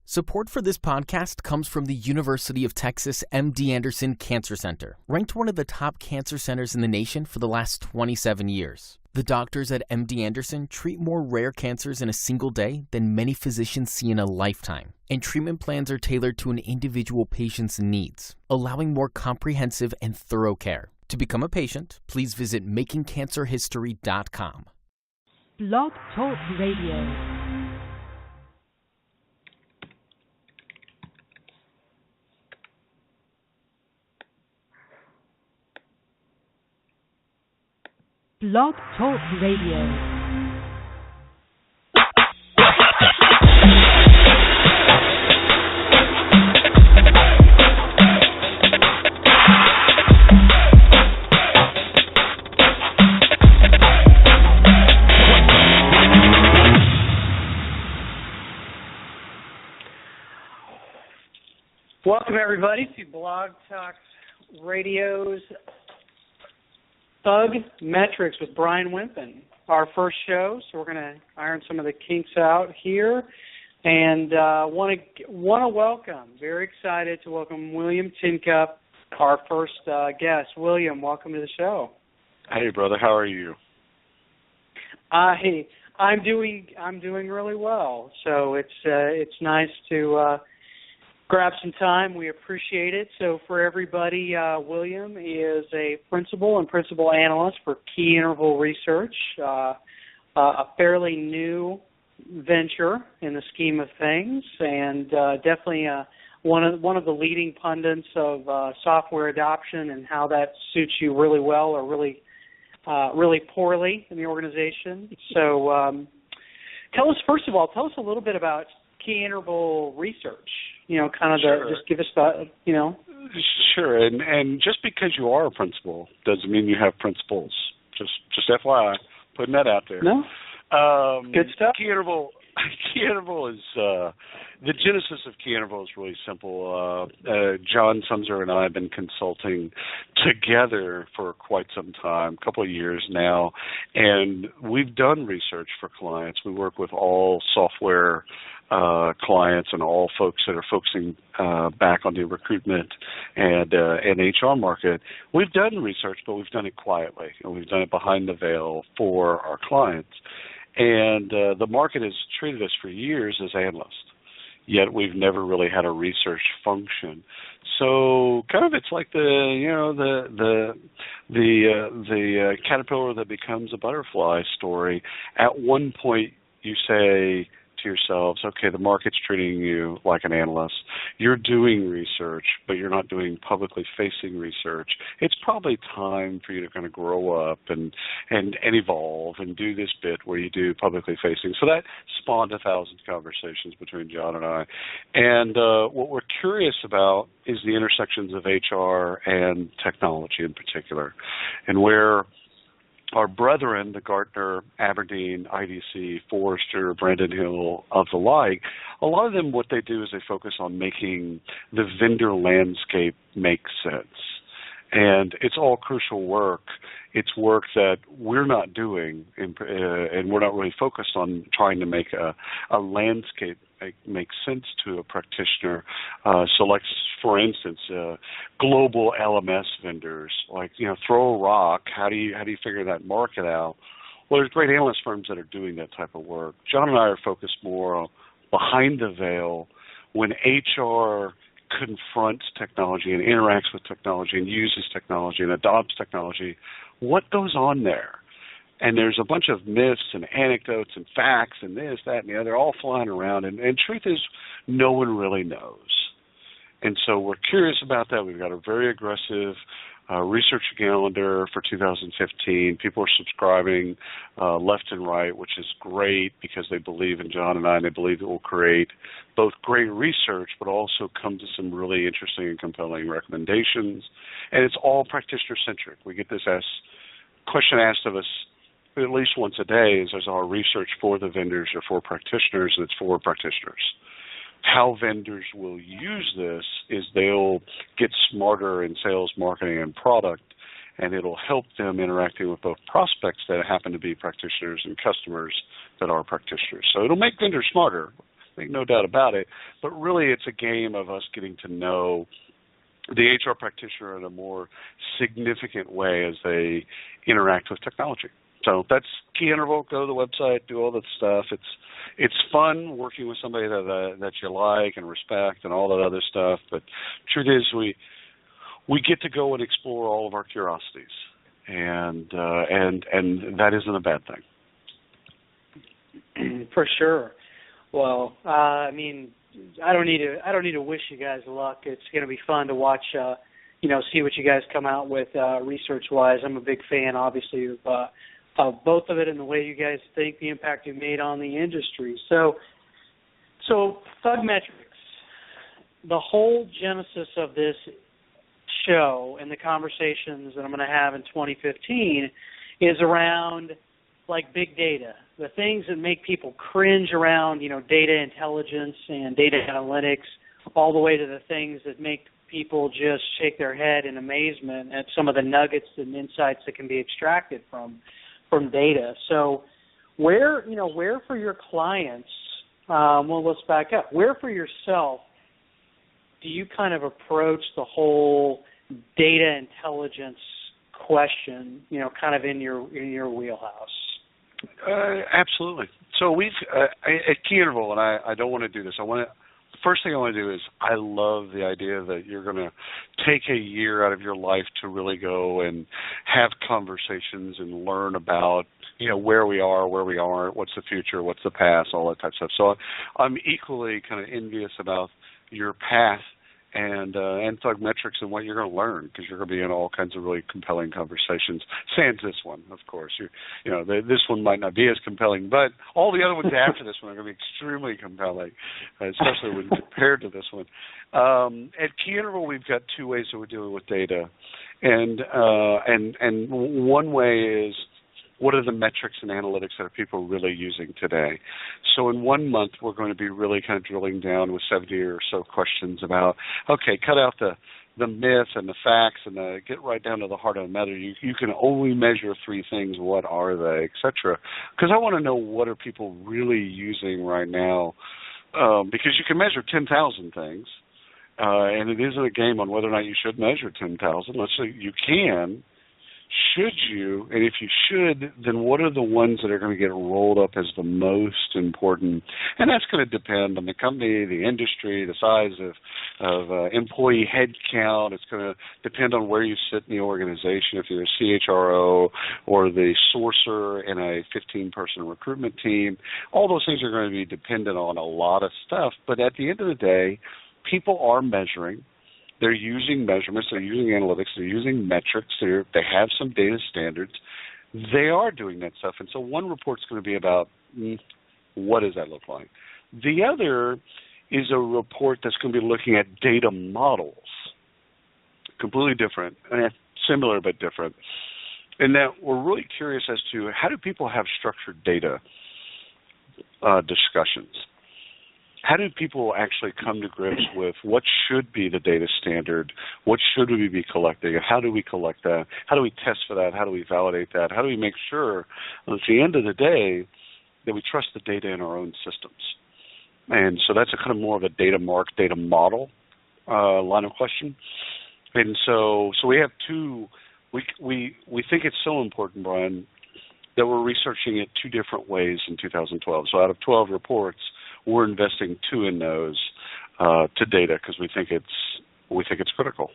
Support for this podcast comes from the University of Texas MD Anderson Cancer Center, ranked one of the top cancer centers in the nation for the last 27 years. The doctors at MD Anderson treat more rare cancers in a single day than many physicians see in a lifetime, and treatment plans are tailored to an individual patient's needs, allowing more comprehensive and thorough care. To become a patient, please visit makingcancerhistory.com. Blog Talk Radio. Blog Talk Radio. Welcome, everybody, to Blog Talk Radio's Thug Metrics with Bryan Wempen, our first show. So we're going to iron some of the kinks out here, and want to welcome. Very excited to welcome William Tincup, our first guest. William, welcome to the show. Hey, brother, how are you? I'm doing really well. So it's nice to grab some time. We appreciate it. So for everybody, William is a principal and principal analyst for Key Interval Research, a fairly new venture in the scheme of things, and definitely one of the leading pundits of software adoption and how that suits you really well or really poorly in the organization. So tell us a little bit about Key Interval Research. Sure. Just give us the. Sure, and just because you are a principal doesn't mean you have principles. Just FYI, putting that out there. No. Good stuff. Key Interval is the genesis of Key Interval is really simple. John Sumser and I have been consulting together for quite some time, a couple of years now, and we've done research for clients. We work with all software clients and all folks that are focusing back on the recruitment and HR market. We've done research, but we've done it quietly, and we've done it behind the veil for our clients. And the market has treated us for years as analysts, yet we've never really had a research function. So kind of it's like the caterpillar that becomes a butterfly story. At one point you say to yourselves, okay, the market's treating you like an analyst. You're doing research, but you're not doing publicly facing research. It's probably time for you to kind of grow up and evolve and do this bit where you do publicly facing. So that spawned 1,000 conversations between John and I. And what we're curious about is the intersections of HR and technology in particular, and where our brethren, the Gartner, Aberdeen, IDC, Forrester, Brandon Hill, of the like, a lot of them, what they do is they focus on making the vendor landscape make sense. And it's all crucial work. It's work that we're not doing, and we're not really focused on trying to make a landscape make sense to a practitioner. So, like, for instance, global LMS vendors, like, throw a rock. How do you figure that market out? Well, there's great analyst firms that are doing that type of work. John and I are focused more behind the veil when HR confronts technology and interacts with technology and uses technology and adopts technology. What goes on there? And there's a bunch of myths and anecdotes and facts and this, that, and the other all flying around. And truth is, no one really knows. And so we're curious about that. We've got a very aggressive research calendar for 2015. People are subscribing left and right, which is great because they believe in John and I, and they believe it will create both great research but also come to some really interesting and compelling recommendations. And it's all practitioner-centric. We get this question asked of us at least once a day, is our research for the vendors or for practitioners, and it's for practitioners. How vendors will use this is they'll get smarter in sales, marketing, and product, and it'll help them interacting with both prospects that happen to be practitioners and customers that are practitioners. So it'll make vendors smarter. make no doubt about it. But really, it's a game of us getting to know the HR practitioner in a more significant way as they interact with technology. So that's Key Interval. Go to the website, do all that stuff. It's fun working with somebody that you like and respect and all that other stuff. But truth is, we get to go and explore all of our curiosities, and that isn't a bad thing. For sure. Well, I mean, I don't need to wish you guys luck. It's going to be fun to watch, see what you guys come out with research-wise. I'm a big fan, obviously, of both of it and the way you guys think, the impact you've made on the industry. So Thugmetrics, the whole genesis of this show and the conversations that I'm going to have in 2015 is around like big data, the things that make people cringe around, data intelligence and data analytics, all the way to the things that make people just shake their head in amazement at some of the nuggets and insights that can be extracted from data. So where for your clients, let's back up. Where for yourself do you kind of approach the whole data intelligence question, kind of in your wheelhouse? Absolutely. So we've at Key Interval, and I don't want to do this. The first thing I want to do is I love the idea that you're going to take a year out of your life to really go and have conversations and learn about, where we are, where we aren't, what's the future, what's the past, all that type of stuff. So I'm equally kind of envious about your path and Thugmetrics and what you're going to learn, because you're going to be in all kinds of really compelling conversations. Sans this one, of course. This one might not be as compelling, but all the other ones after this one are going to be extremely compelling, especially when compared to this one. At Key Interval, we've got two ways that we're dealing with data, and one way is, what are the metrics and analytics that are people really using today? So in 1 month, we're going to be really kind of drilling down with 70 or so questions about, okay, cut out the myth and the facts and get right down to the heart of the matter. You can only measure 3 things. What are they, et cetera? Because I want to know, what are people really using right now? Because you can measure 10,000 things, and it isn't a game on whether or not you should measure 10,000. Let's say you can. Should you? And if you should, then what are the ones that are going to get rolled up as the most important? And that's going to depend on the company, the industry, the size of employee head count. It's going to depend on where you sit in the organization, if you're a CHRO or the sourcer in a 15-person recruitment team. All those things are going to be dependent on a lot of stuff. But at the end of the day, people are measuring. They're using measurements, they're using analytics, they're using metrics, they have some data standards. They are doing that stuff. And so one report's going to be about, what does that look like? The other is a report that's going to be looking at data models, completely different, similar but different, in that we're really curious as to, how do people have structured data discussions? How do people actually come to grips with what should be the data standard? What should we be collecting? And how do we collect that? How do we test for that? How do we validate that? How do we make sure that at the end of the day that we trust the data in our own systems? And so that's a kind of more of a data model line of question. And so we have two. We think it's so important, Bryan, that we're researching it 2 different ways in 2012. So out of 12 reports, we're investing 2 in those to data, because we think it's critical.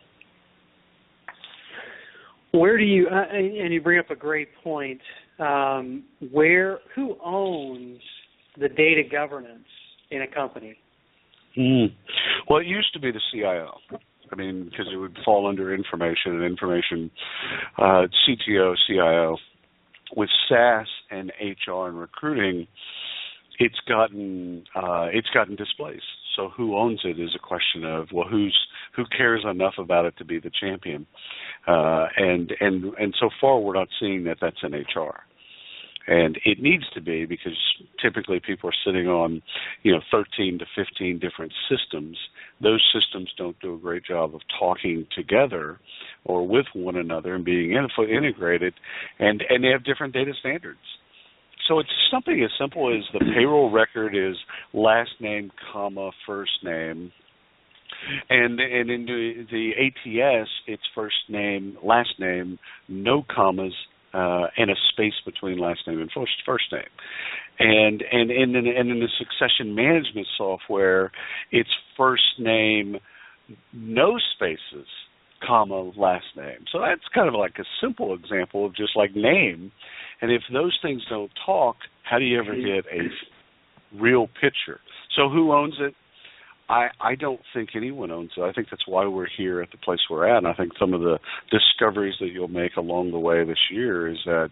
Where do you and you bring up a great point. Who owns the data governance in a company? Well, it used to be the CIO. I mean, because it would fall under information CTO, CIO. With SaaS and HR and recruiting, it's gotten displaced. So who owns it is a question of, well, who cares enough about it to be the champion? And so far we're not seeing that that's in HR. And it needs to be, because typically people are sitting on, 13 to 15 different systems. Those systems don't do a great job of talking together or with one another and being integrated, and they have different data standards. So it's something as simple as the payroll record is last name, comma, first name. And in the ATS, it's first name, last name, no commas, and a space between last name and first name. And in the succession management software, it's first name, no spaces, comma, last name. So that's kind of like a simple example of just like name. And if those things don't talk, how do you ever get a real picture? So who owns it? I don't think anyone owns it. I think that's why we're here at the place we're at. And I think some of the discoveries that you'll make along the way this year is that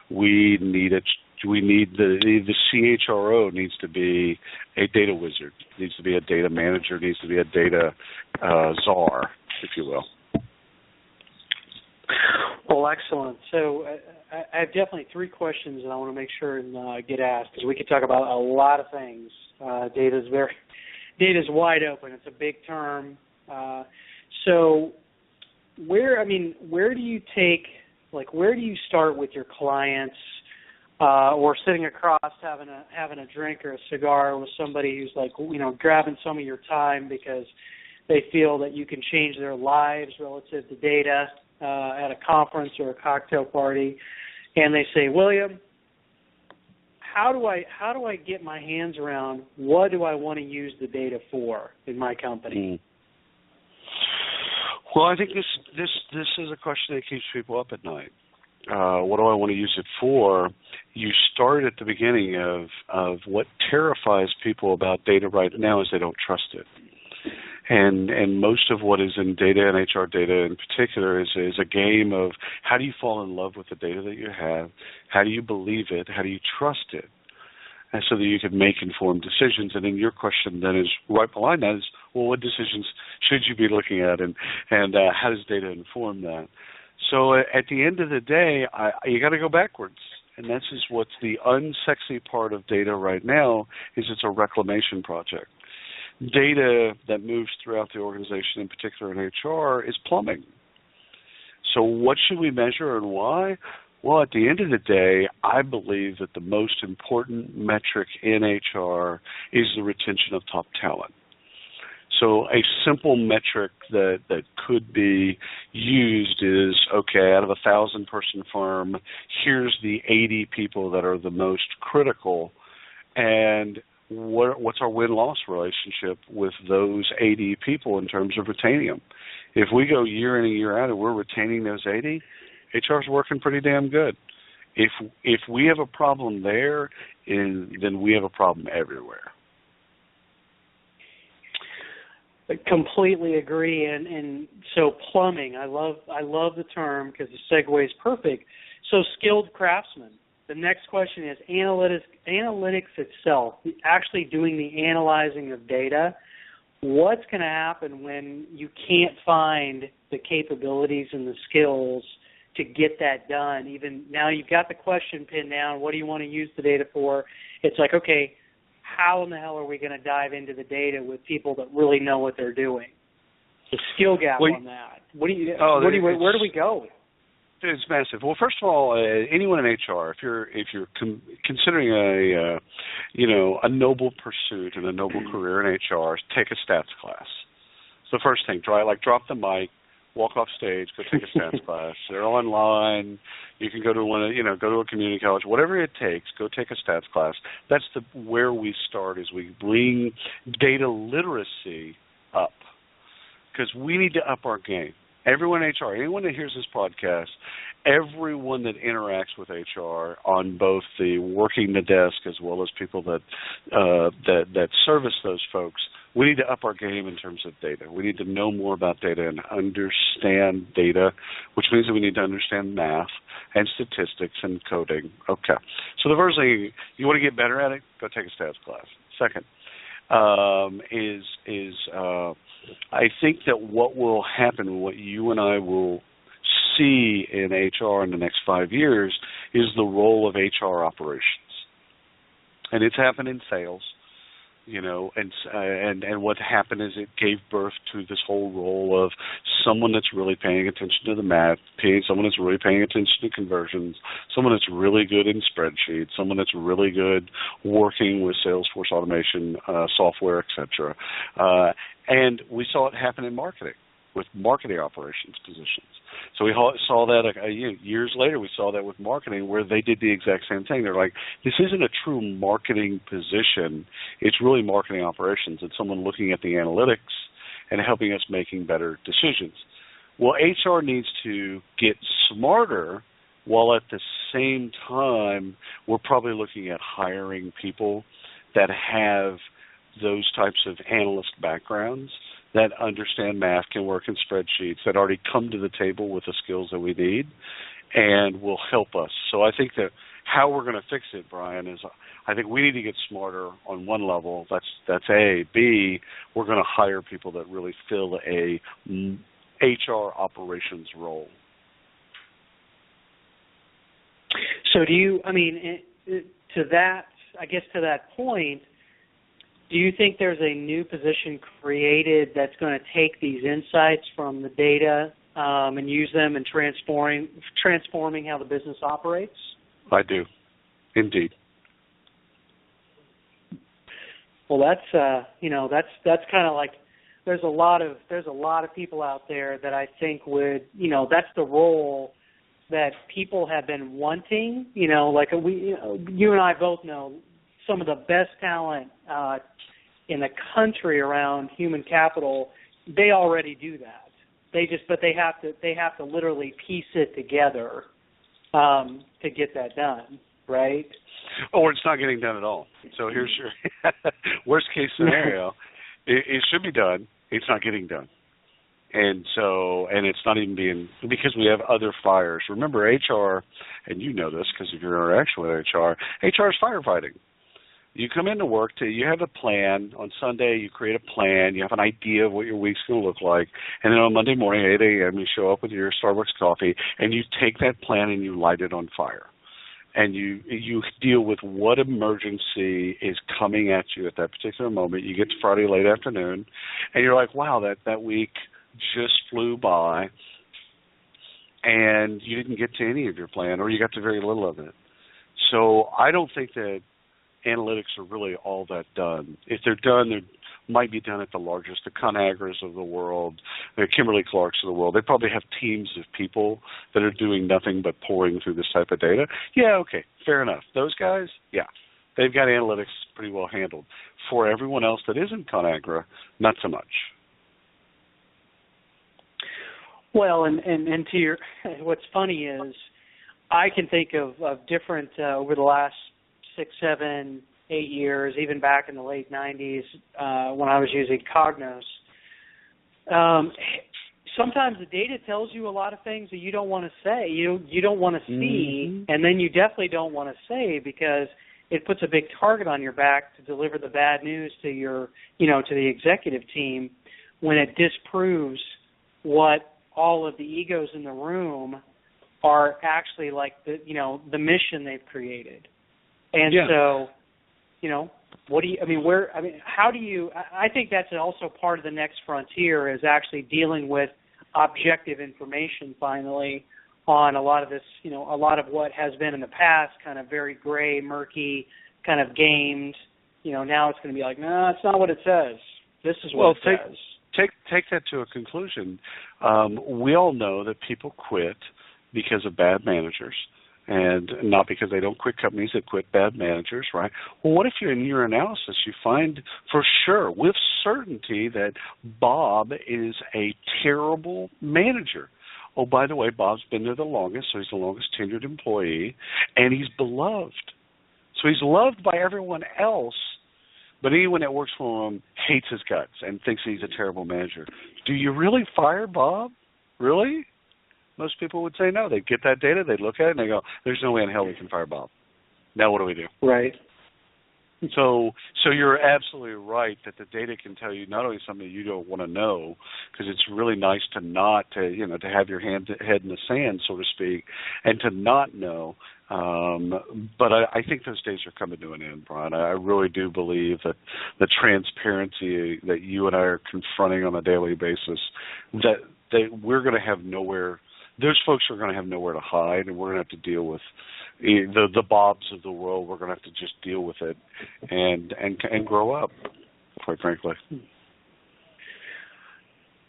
we need the CHRO needs to be a data wizard, needs to be a data manager, needs to be a data czar, if you will. Well, excellent. So I have definitely 3 questions that I want to make sure and get asked, because we could talk about a lot of things. Data's wide open. It's a big term. So where do you start with your clients, or sitting across having a drink or a cigar with somebody who's like, grabbing some of your time because they feel that you can change their lives relative to data at a conference or a cocktail party, and they say, William, how do I get my hands around what do I want to use the data for in my company? Well, I think this is a question that keeps people up at night. What do I want to use it for? You start at the beginning of what terrifies people about data right now is they don't trust it. And most of what is in data and HR data in particular is a game of how do you fall in love with the data that you have, how do you believe it, how do you trust it, and so that you can make informed decisions. And then your question then is right behind that is, well, what decisions should you be looking at, and how does data inform that? So at the end of the day, you got to go backwards. And this is what's the unsexy part of data right now is it's a reclamation project. Data that moves throughout the organization, in particular in HR, is plumbing. So what should we measure and why? Well, at the end of the day, I believe that the most important metric in HR is the retention of top talent. So a simple metric that could be used is, okay, out of a 1,000-person firm, here's the 80 people that are the most critical, and what's our win-loss relationship with those 80 people in terms of retaining them? If we go year in and year out and we're retaining those 80, HR's working pretty damn good. If we have a problem there, then we have a problem everywhere. I completely agree, and so plumbing, I love the term because the segue is perfect. So skilled craftsmen. The next question is analytics itself, actually doing the analyzing of data. What's going to happen when you can't find the capabilities and the skills to get that done? Even now you've got the question pinned down, what do you want to use the data for? It's like, okay, how in the hell are we going to dive into the data with people that really know what they're doing? The skill gap on that. Where do we go? It's massive. Well, first of all, anyone in HR, if you're considering a noble pursuit and a noble career in HR, take a stats class. It's the first thing. Drop the mic, walk off stage, go take a stats class. They're online. You can go to go to a community college, whatever it takes. Go take a stats class. That's where we start. Is we bring data literacy up because we need to up our game. Everyone in HR, anyone that hears this podcast, everyone that interacts with HR on both the working the desk as well as people that service those folks, we need to up our game in terms of data. We need to know more about data and understand data, which means that we need to understand math and statistics and coding. Okay. So the first thing, you want to get better at it, go take a stats class. Second, I think that what will happen, what you and I will see in HR in the next 5 years is the role of HR operations. And it's happened in sales. and what happened is it gave birth to this whole role of someone that's really paying attention to the math, someone that's really paying attention to conversions, someone that's really good in spreadsheets, someone that's really good working with Salesforce automation software, etc. And we saw it happen in marketing with marketing operations positions. So we saw that years later. We saw that with marketing, where they did the exact same thing. They're like, this isn't a true marketing position. It's really marketing operations. It's someone looking at the analytics and helping us making better decisions. Well, HR needs to get smarter, while at the same time, we're probably looking at hiring people that have those types of analyst backgrounds, that understand math, can work in spreadsheets, that already come to the table with the skills that we need and will help us. So I think that how we're going to fix it, Bryan, is I think we need to get smarter on one level. That's A. B, we're going to hire people that really fill a HR operations role. So to that point, do you think there's a new position created that's going to take these insights from the data and use them in transforming how the business operates? I do, indeed. Well, that's kind of like there's a lot of people out there that I think would, that's the role that people have been wanting. Like you and I both know some of the best talent in the country around human capital. They already do that. They have to literally piece it together to get that done, right? Or it's not getting done at all. So here's your worst case scenario. It should be done. It's not getting done. And it's not even being, because we have other fires. Remember, HR, and you know this because of your interaction with HR is firefighting. You come into work, you have a plan. On Sunday, you create a plan. You have an idea of what your week's going to look like. And then on Monday morning, 8 a.m., you show up with your Starbucks coffee, and you take that plan and you light it on fire. And you deal with what emergency is coming at you at that particular moment. You get to Friday late afternoon, and you're like, wow, that week just flew by, and you didn't get to any of your plan, or you got to very little of it. So I don't think that analytics are really all that done. If they're done, they might be done at the largest, the ConAgras of the world, the Kimberly-Clarks of the world. They probably have teams of people that are doing nothing but pouring through this type of data. Yeah, okay, fair enough. Those guys, yeah, they've got analytics pretty well handled. For everyone else that isn't ConAgra, not so much. Well, and to your, what's funny is I can think of different, over the last 6, 7, 8 years, even back in the late 90s when I was using Cognos. Sometimes the data tells you a lot of things that you don't want to say, you don't want to see, and then you definitely don't want to say because it puts a big target on your back to deliver the bad news to your, to the executive team when it disproves what all of the egos in the room are actually like the mission they've created. And so, how do you, I think that's also part of the next frontier is actually dealing with objective information finally on a lot of this, a lot of what has been in the past kind of very gray, murky, kind of gamed, now it's going to be like, no, it's not what it says. This is what it says. Take that to a conclusion. We all know that people quit because of bad managers. And not because they don't quit companies, that quit bad managers, right? Well, what if in your analysis you find for sure, with certainty, that Bob is a terrible manager? Oh, by the way, Bob's been there the longest, so he's the longest tenured employee, and he's beloved. So he's loved by everyone else, but anyone that works for him hates his guts and thinks he's a terrible manager. Do you really fire Bob? Really? Most people would say no. They'd get that data, they'd look at it, and they go, there's no way in hell we can fire Bob. Now what do we do? Right. So you're absolutely right that the data can tell you not only something you don't want to know, because it's really nice to have your head in the sand, so to speak, and to not know. But I think those days are coming to an end, Bryan. I really do believe that the transparency that you and I are confronting on a daily basis, that we're going to have nowhere. Those folks are going to have nowhere to hide, and we're going to have to deal with the Bobs of the world. We're going to have to just deal with it and grow up, quite frankly.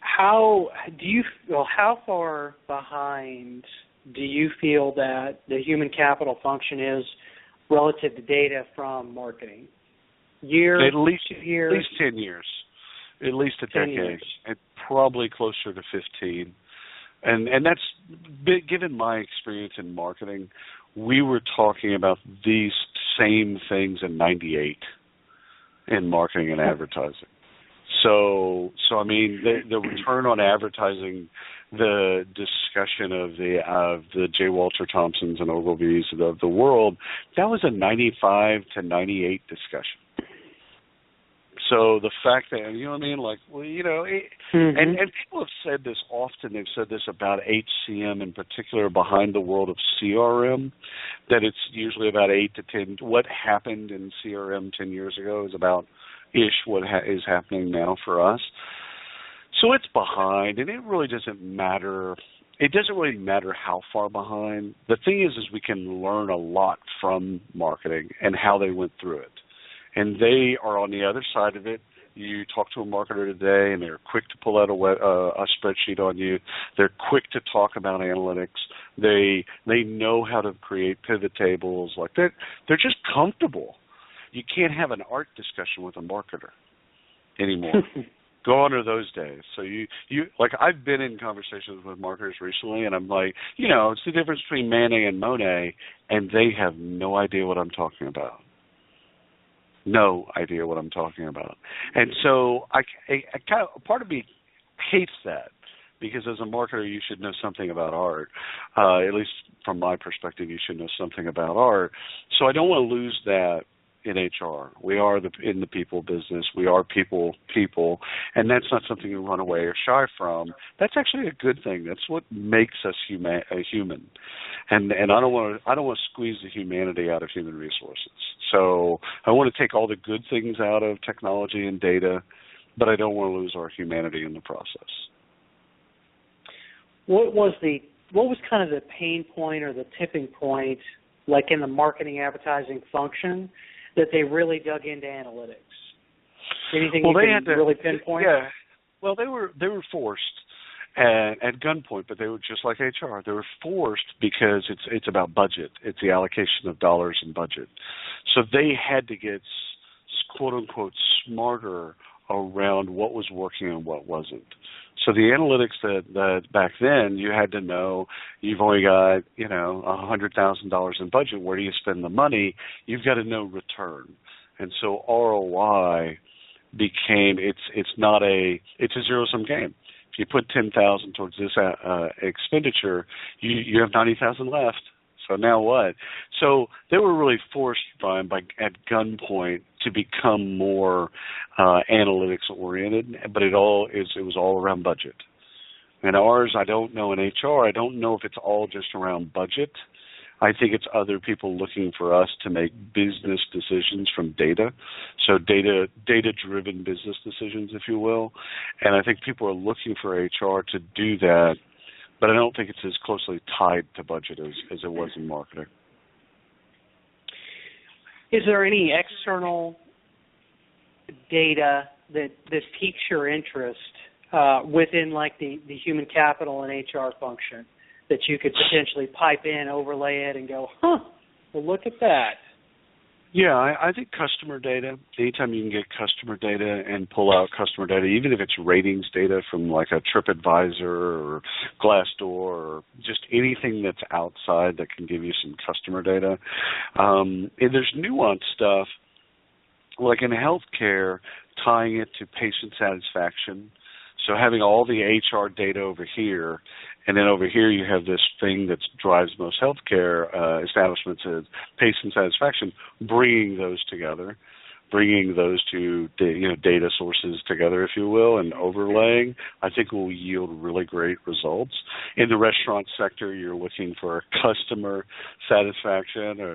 How far behind do you feel that the human capital function is relative to data from marketing? Years, at least 2 years? At least 10 years. At least a decade. And probably closer to 15. And that's, given my experience in marketing, we were talking about these same things in '98 in marketing and advertising. So I mean, the return on advertising, the discussion of the J. Walter Thompsons and Ogilvies of the world, that was a '95 to '98 discussion. So the fact that, you know what I mean, like, well, and people have said this often. They've said this about HCM in particular, behind the world of CRM, that it's usually about 8 to 10. What happened in CRM 10 years ago is about what is happening now for us. So it's behind, and it really doesn't matter. It doesn't really matter how far behind. The thing is we can learn a lot from marketing and how they went through it. And they are on the other side of it. You talk to a marketer today, and they're quick to pull out a spreadsheet on you. They're quick to talk about analytics. They know how to create pivot tables. Like they're just comfortable. You can't have an art discussion with a marketer anymore. Gone are those days. So you like, I've been in conversations with marketers recently, and I'm like, it's the difference between Manet and Monet, and they have no idea what I'm talking about. No idea what I'm talking about. And so I kind of, part of me hates that, because as a marketer you should know something about art. At least from my perspective, you should know something about art. So I don't want to lose that in HR. We are in the people business. We are people, and that's not something you run away or shy from. That's actually a good thing. That's what makes us a human. And I don't want to squeeze the humanity out of human resources. So I want to take all the good things out of technology and data, but I don't want to lose our humanity in the process. What was kind of the pain point or the tipping point, like in the marketing advertising function, that they really dug into analytics? Anything you can really pinpoint? Yeah. Well, they were forced at gunpoint, but they were just like HR. They were forced because it's about budget. It's the allocation of dollars and budget. So they had to get, quote unquote, smarter around what was working and what wasn't. So the analytics that back then, you had to know, you've only got, $100,000 in budget. Where do you spend the money? You've got to know return. And so ROI became, it's a zero-sum game. If you put $10,000 towards this expenditure, you have $90,000 left. So now what? So they were really forced, Bryan, at gunpoint to become more analytics oriented, but it was all around budget. And ours, I don't know, in HR, I don't know if it's all just around budget. I think it's other people looking for us to make business decisions from data. So data-driven business decisions, if you will. And I think people are looking for HR to do that, but I don't think it's as closely tied to budget as it was in marketing. Is there any external data that piques your interest within, like, the human capital and HR function that you could potentially pipe in, overlay it, and go, well, look at that? Yeah, I think customer data, anytime you can get customer data and pull out customer data, even if it's ratings data from like a TripAdvisor or Glassdoor or just anything that's outside that can give you some customer data. And there's nuanced stuff, like in healthcare, tying it to patient satisfaction. So having all the HR data over here, and then over here you have this thing that drives most healthcare establishments as patient satisfaction, bringing those together. bringing those two data sources together, if you will, and overlaying, I think will yield really great results. In the restaurant sector, you're looking for customer satisfaction, or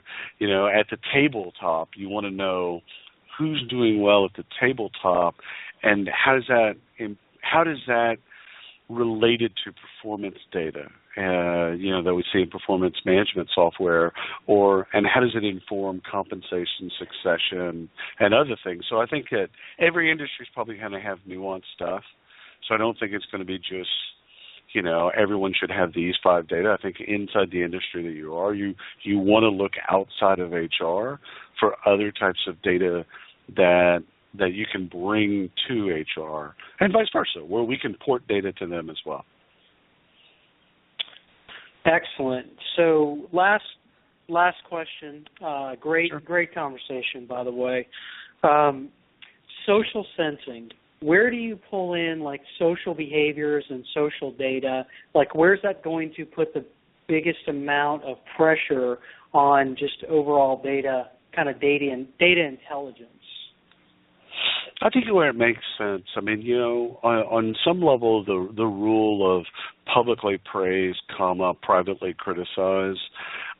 at the tabletop, you want to know who's doing well at the tabletop, and how does that related to performance data, that we see in performance management software, and how does it inform compensation, succession, and other things. So I think that every industry is probably going to have nuanced stuff. So I don't think it's going to be just, everyone should have these 5 data. I think inside the industry that you are, you want to look outside of HR for other types of data that you can bring to HR, and vice versa, where we can port data to them as well. Excellent. So last question. Great conversation, by the way. Social sensing. Where do you pull in like social behaviors and social data? Like, where's that going to put the biggest amount of pressure on just overall data intelligence? I think where it makes sense. I mean, on some level, the rule of publicly praise, privately criticize,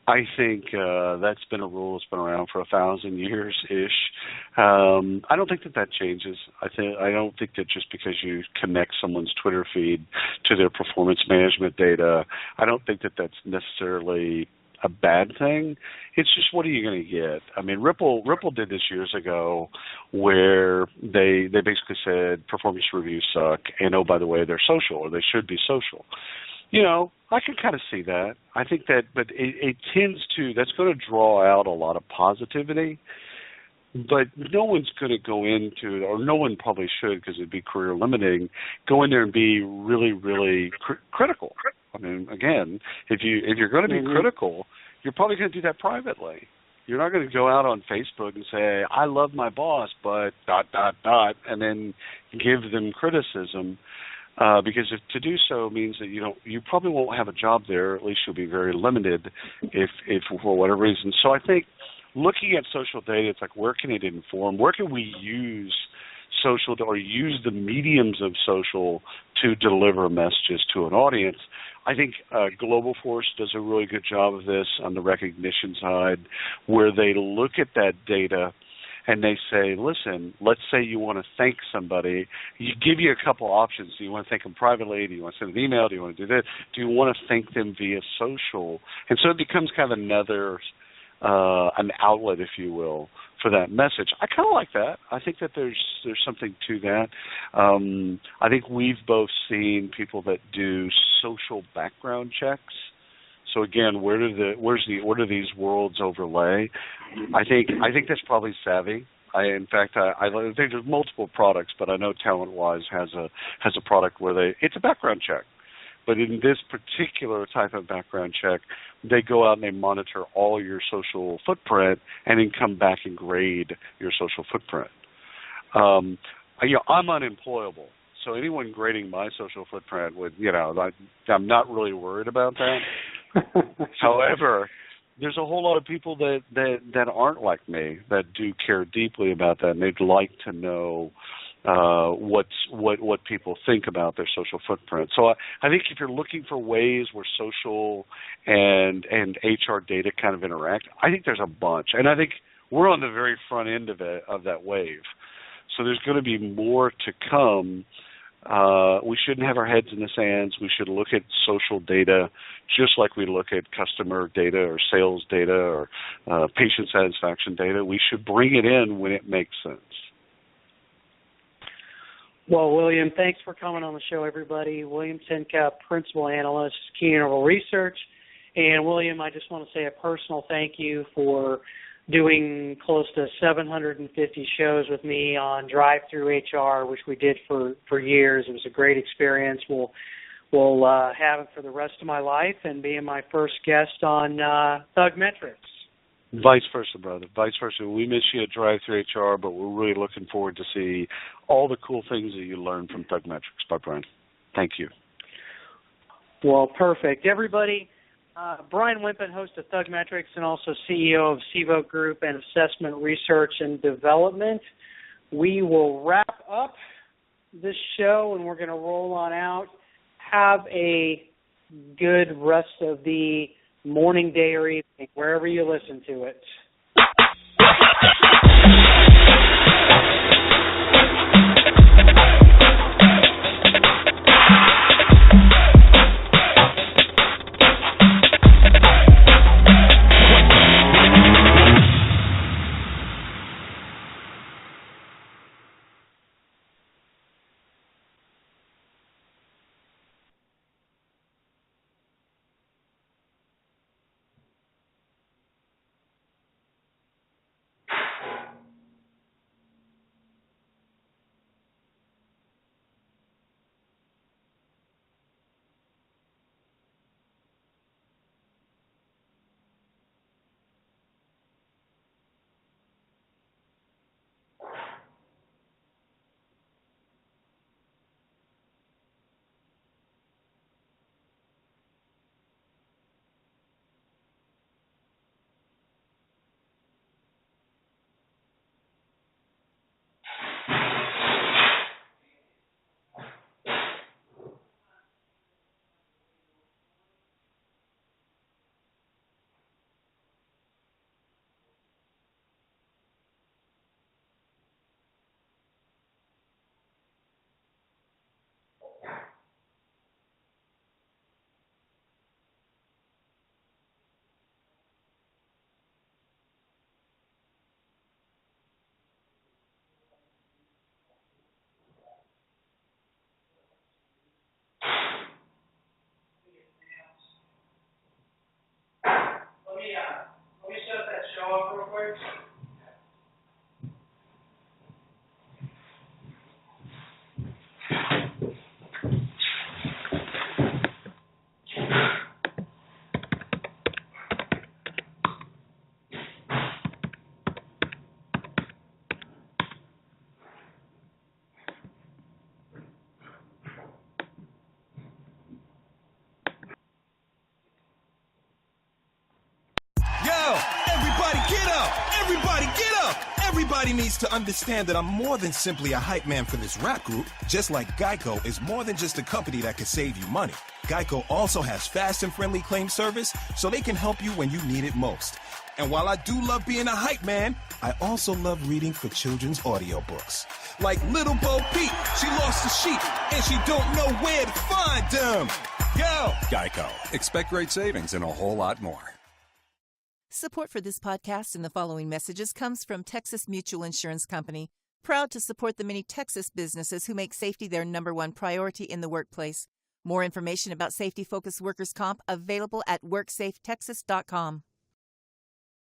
I think that's been a rule that's been around for 1,000 years-ish. I don't think that changes. I don't think that just because you connect someone's Twitter feed to their performance management data, I don't think that that's necessarily a bad thing. It's just, what are you going to get? I mean, Ripple did this years ago, where they basically said performance reviews suck, and oh, by the way, they're social, or they should be social. I can kind of see that. I think that, but it tends to, that's going to draw out a lot of positivity. But no one's going to go into, or no one probably should, because it'd be career limiting, go in there and be really, really critical. I mean, again, if you're going to be critical, you're probably going to do that privately. You're not going to go out on Facebook and say, I love my boss, but ... and then give them criticism, because to do so means that you probably won't have a job there. At least you'll be very limited if for whatever reason. So I think looking at social data, it's like, where can it inform? Where can we use social, or use the mediums of social to deliver messages to an audience? I think Global Force does a really good job of this on the recognition side, where they look at that data and they say, listen, let's say you want to thank somebody. You give you a couple options. Do you want to thank them privately? Do you want to send an email? Do you want to do that? Do you want to thank them via social? And so it becomes kind of another an outlet, if you will, for that message. I kind of like that. I think that there's something to that. I think we've both seen people that do social background checks. So again, where do these worlds overlay? I think that's probably savvy. I think there's multiple products, but I know TalentWise has a product where it's a background check. But in this particular type of background check, they go out and they monitor all your social footprint and then come back and grade your social footprint. I'm unemployable, so anyone grading my social footprint would, I'm not really worried about that. However, there's a whole lot of people that aren't like me, that do care deeply about that, and they'd like to know what people think about their social footprint. So I think if you're looking for ways where social and HR data kind of interact, I think there's a bunch, and I think we're on the very front end of that wave. So there's going to be more to come. We shouldn't have our heads in the sands. We should look at social data just like we look at customer data or sales data or patient satisfaction data. We should bring it in when it makes sense. Well, William, thanks for coming on the show, everybody. William Tincup, Principal Analyst, Key Interval Research. And, William, I just want to say a personal thank you for doing close to 750 shows with me on Drive-Thru HR, which we did for years. It was a great experience. We'll have it for the rest of my life, and being my first guest on Thugmetrics. Vice versa, brother. Vice versa. We miss you at Drive-Thru HR, but we're really looking forward to see all the cool things that you learn from Thugmetrics by Bryan. Thank you. Well, perfect. Everybody, Bryan Wempen, host of Thug Metrics and also CEO of CEVO Group and Assessment Research and Development. We will wrap up this show and we're going to roll on out. Have a good rest of the morning, day, or evening, wherever you listen to it. Let me set that show up real quick. Everybody needs to understand that I'm more than simply a hype man for this rap group, just like Geico is more than just a company that can save you money. Geico also has fast and friendly claim service, so they can help you when you need it most. And while I do love being a hype man, I also love reading for children's audiobooks. Like Little Bo Peep, she lost the sheep, and she don't know where to find them. Yo! Geico. Expect great savings and a whole lot more. Support for this podcast and the following messages comes from Texas Mutual Insurance Company, proud to support the many Texas businesses who make safety their #1 priority in the workplace. More information about safety-focused workers' comp available at WorksafeTexas.com.